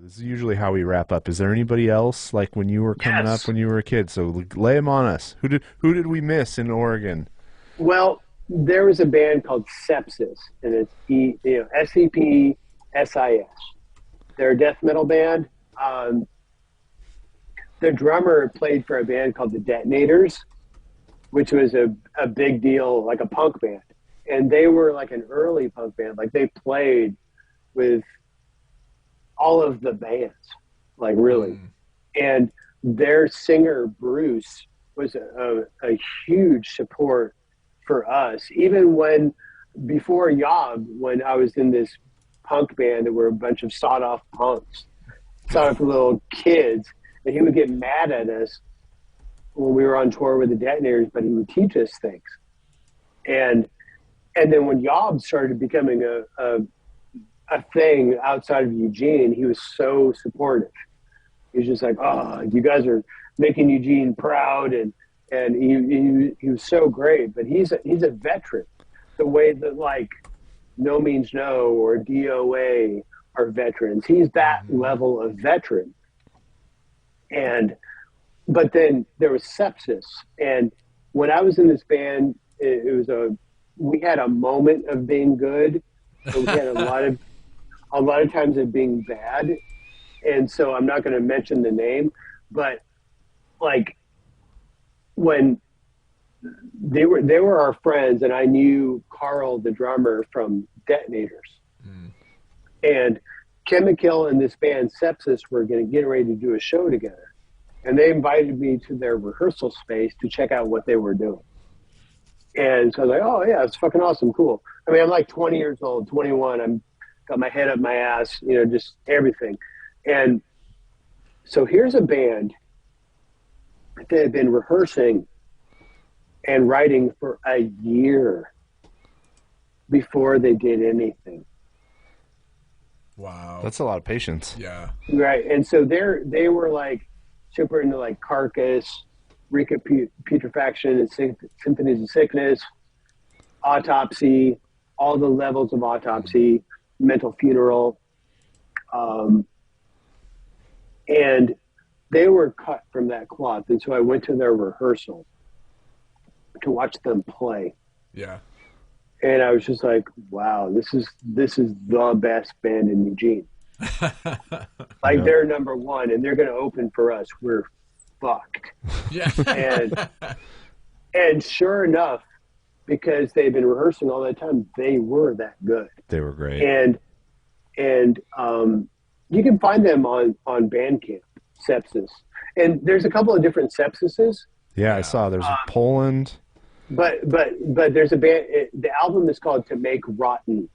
This is usually how we wrap up. Is there anybody else like when you were coming up Yes. when you were a kid? So lay them on us. Who did we miss in Oregon? Well, there was a band called Sepsis, and it's SEPSIS. They're a death metal band. Um, the drummer played for a band called the Detonators, which was a big deal, like a punk band. And they were like an early punk band. Like they played with all of the bands, like really. Mm. And their singer, Bruce, was a huge support for us. Even when, before Yob, when I was in this punk band that were a bunch of sawed off punks, sawed off little kids, and he would get mad at us when we were on tour with the Detonators, but he would teach us things. And and then when Yob started becoming a thing outside of Eugene, he was so supportive. He was just like, "Oh, you guys are making Eugene proud," and he was so great. But he's a veteran, the way that like No Means No or DOA are veterans. He's that level of veteran. And but then there was Sepsis, and when I was in this band, it was we had a moment of being good, but we had a lot of times of being bad. And so I'm not going to mention the name, but like when they were our friends, and I knew Carl, the drummer from Detonators, Mm. and Kim McKill and this band Sepsis were going to get ready to do a show together, and they invited me to their rehearsal space to check out what they were doing. And so I was like, oh yeah, it's fucking awesome, cool. I mean, I'm like 20 years old, 21. I'm got my head up my ass, just everything. And so here's a band that had been rehearsing and writing for a year before they did anything. Wow. That's a lot of patience. Yeah. Right. And so they were like super into like Carcass, Putrefaction, and Symphonies of Sickness, Autopsy, all the levels of Autopsy, Mental Funeral. And they were cut from that cloth. And so I went to their rehearsal to watch them play. Yeah. And I was just like, wow, this is the best band in Eugene. Like Yep. they're number one and they're gonna open for us. We're fucked. Yeah. And and sure enough, because they've been rehearsing all that time, they were that good. They were great. And you can find them on Bandcamp, Sepsis. And there's a couple of different Sepsises, Yeah, I saw there's a Poland. but there's a band. The album is called "To Make Rotten,"